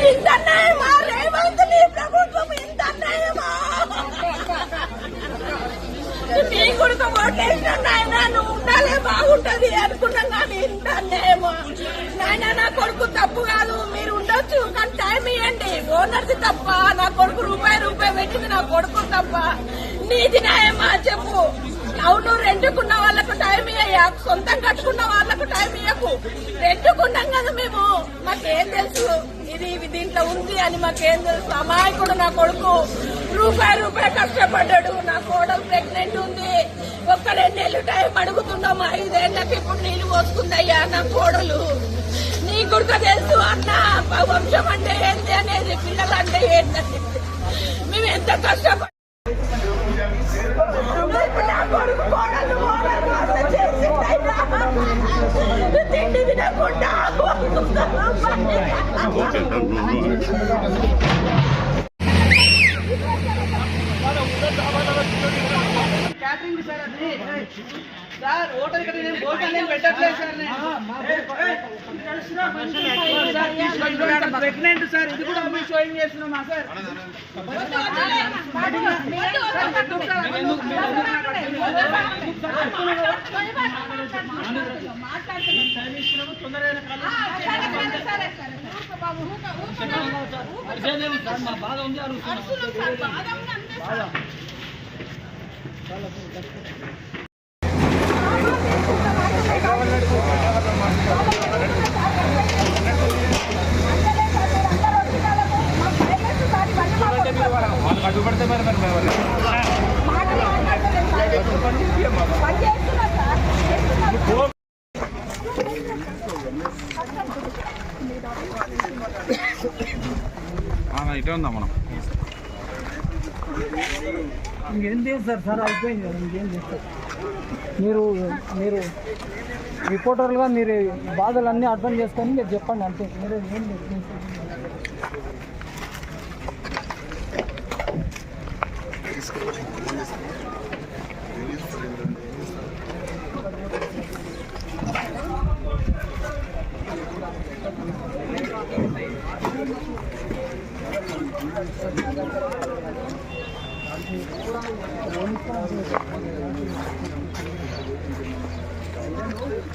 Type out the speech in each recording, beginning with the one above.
ఇంత అన్యాయమా రేవంత్ నీ ప్రభుత్వం? ఇంత అన్యాయమా? నీ కొడుకు ఓటేసిన నాయన నువ్వు ఉండాలే బాగుంటది అనుకున్నాం కానీ ఇంత అన్యాయమా? నాయన నా కొడుకు తప్పు కాదు, మీరు ఉండొచ్చు కానీ టైం ఇవ్వండి. ఓనర్ది తప్ప, నా కొడుకు రూపాయి పెట్టింది నా కొడుకు తప్ప. నీది న్యాయమా చెప్పు? అవును, రెండుకున్న వాళ్ళకు టైం ఇయ్యా, సొంతం కట్టుకున్న వాళ్ళకు టైం ఇయ్యకు. రెండుకున్నాం కదా మేము, మాకేం తెలుసు ఇది దీంట్లో ఉంది అని మాకేం తెలుసు? అమాయకుడు నా కొడుకు రూపాయి కష్టపడ్డాడు. నా కోడలు ప్రెగ్నెంట్ ఉంది, ఒక్క 2 నెలలు టైం అడుగుతున్నాం. 5 ఏళ్లకి ఇప్పుడు నీళ్లు పోసుకుందయ్యా నా కోడలు. నీ గుర్తు తెలుసు అన్న, వంశం అంటే ఏంటి అనేది, పిల్లలు అంటే ఏంటని మేము ఎంత కష్టపడ్డాం. తిండి వినకుండా సార్ ఓటర్ ఇక్కడ నేను భోజనం పెట్టట్లేదు సార్. ప్రెగ్నెంట్ సార్, ఇది కూడా మేము షోయింగ్ చేస్తున్నామా సార్? మా బాధ ఉంది అడ్డుపడితే మరి ఇటే ఉందా మనం ఇంకేం చేస్తారు సార్? అయిపోయింది కదా, ఇంకేం చేస్తారు? మీరు రిపోర్టర్లుగా మీరు బాధలన్నీ అర్థం చేసుకొని మీరు చెప్పండి అంతే. మీరు ఏం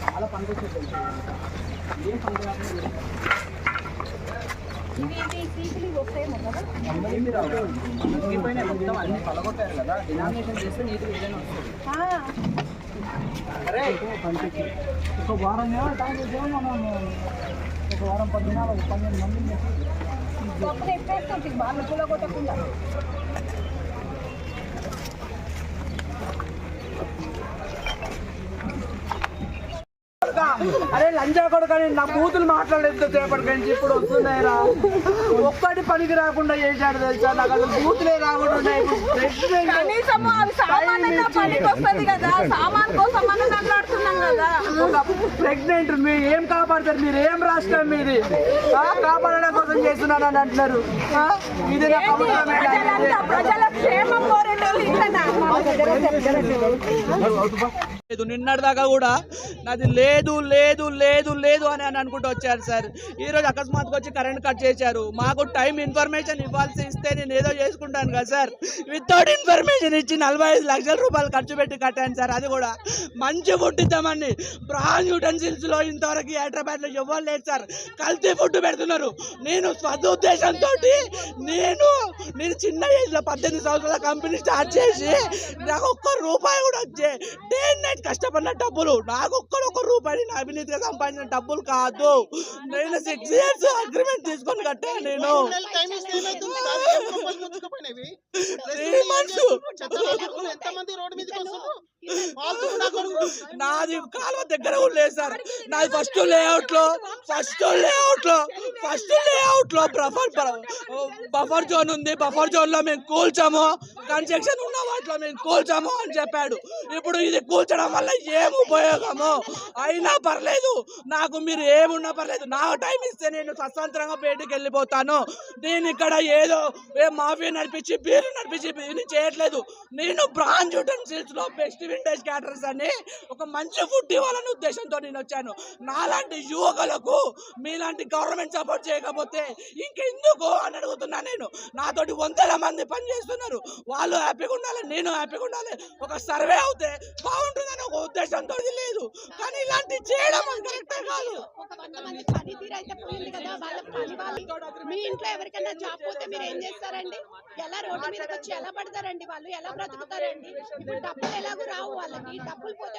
చాలా పనికొచ్చేది ఏం పని అన్ని పలగొట్టారు కదా, డినామినేషన్ చేస్తే నీకు ఏదైనా వస్తుంది. సరే ఒక వారం టైం చేసాము మనం, ఒక వారం 10 దినాలు 12 మంది బాగా పూల కొట్టకుండా. అరే లంజా కొడుకని నా కూతురు మాట్లాడేంత సేపటికి ఇప్పుడు వస్తున్నాయిరా. ఒక్కటి పనికి రాకుండా చేశాడు తెలుసా, నాకు అసలు కూతులే రాకుండా. ప్రెగ్నెంట్ మీరు ఏం కాపాడతారు? మీరు ఏం రాష్ట్రం మీది? కాపాడడం కోసం చేస్తున్నానని అంటున్నారు. ఇది నిన్నటిదాకా కూడా నాది లేదు లేదు లేదు లేదు అని అనుకుంటూ వచ్చారు సార్. ఈరోజు అకస్మాత్తుగా వచ్చి కరెంట్ కట్ చేశారు. మాకు టైం ఇన్ఫర్మేషన్ ఇవ్వాల్సి ఇస్తే నేను ఏదో చేసుకుంటాను కదా సార్. వితౌట్ ఇన్ఫర్మేషన్ ఇచ్చి 45 లక్షల రూపాయలు ఖర్చు పెట్టి కట్టాను సార్. అది కూడా మంచి ఫుడ్ ఇద్దామని. బ్రాండ్ యూటెన్సిల్స్లో ఇంతవరకు హైదరాబాద్లో ఇవ్వలేదు లేదు సార్. కల్తీ ఫుడ్ పెడుతున్నారు. నేను సదుద్దేశంతో నేను చిన్న ఏజ్లో 18 సంవత్సరాల కంపెనీ స్టార్ట్ చేసి నాకు ఒక్క రూపాయి కూడా వచ్చే డే నైట్ కష్టపడిన డబ్బులు, నాకు ఒక్క రూపాయి నా అవినీతిగా సంపాదించిన డబ్బులు కాదు. నేను 6 years అగ్రిమెంట్ తీసుకొని కట్టాను. నేను నాది కాలువ దగ్గర కూడా లేదు సార్. నాది ఫస్ట్ లేఅవుట్ లో బఫర్ జోన్ ఉంది. బఫర్ జోన్ లో మేము కూల్చాము, కన్స్ట్రక్షన్ ఉన్న వాటిలో మేము కూల్చాము అని చెప్పాడు. ఇప్పుడు ఇది కూల్చడం చేయడం వల్ల ఏం ఉపయోగము? అయినా పర్లేదు, నాకు మీరు ఏమున్నా పర్లేదు, నా టైం ఇస్తే నేను స్వతంత్రంగా బయటికి వెళ్ళిపోతాను. నేను ఇక్కడ ఏదో మాఫియా నడిపించి బీరు నడిపించి ఇది చేయట్లేదు. నేను బ్రాంజ్ యూటెన్సిల్స్ లో బెస్ట్ వింటేజ్ క్యాటరర్స్ అని ఒక మంచి ఫుడ్ ఇవ్వాలనే ఉద్దేశంతో నేను వచ్చాను. నాలాంటి యువకులకు మీలాంటి గవర్నమెంట్ సపోర్ట్ చేయకపోతే ఇంకెందుకు అని అడుగుతున్నా నేను. నాతోటి వందల మంది పని చేస్తున్నారు, వాళ్ళు హ్యాపీగా ఉండాలి, నేను హ్యాపీగా ఉండాలి. ఒక సర్వే అవుతే బాగుంటుందని ఒక ఉద్దేశంతో లేదు, కానీ ఇలాంటి చేయడం కరెక్టే కాదు. ఒక 100 మంది పనితీరు అయితే పోయింది కదా, వాళ్ళకి పని వాళ్ళు. మీ ఇంట్లో ఎవరికైనా జాబ్ పోతే మీరు ఏం చేస్తారండి? ఎలా రోడ్డు మీదకి వచ్చి ఎలా పడతారండి? వాళ్ళు ఎలా బ్రతుకుతారండి? ఇప్పుడు డబ్బులు ఎలాగో రావు వాళ్ళకి, డబ్బులు పోతే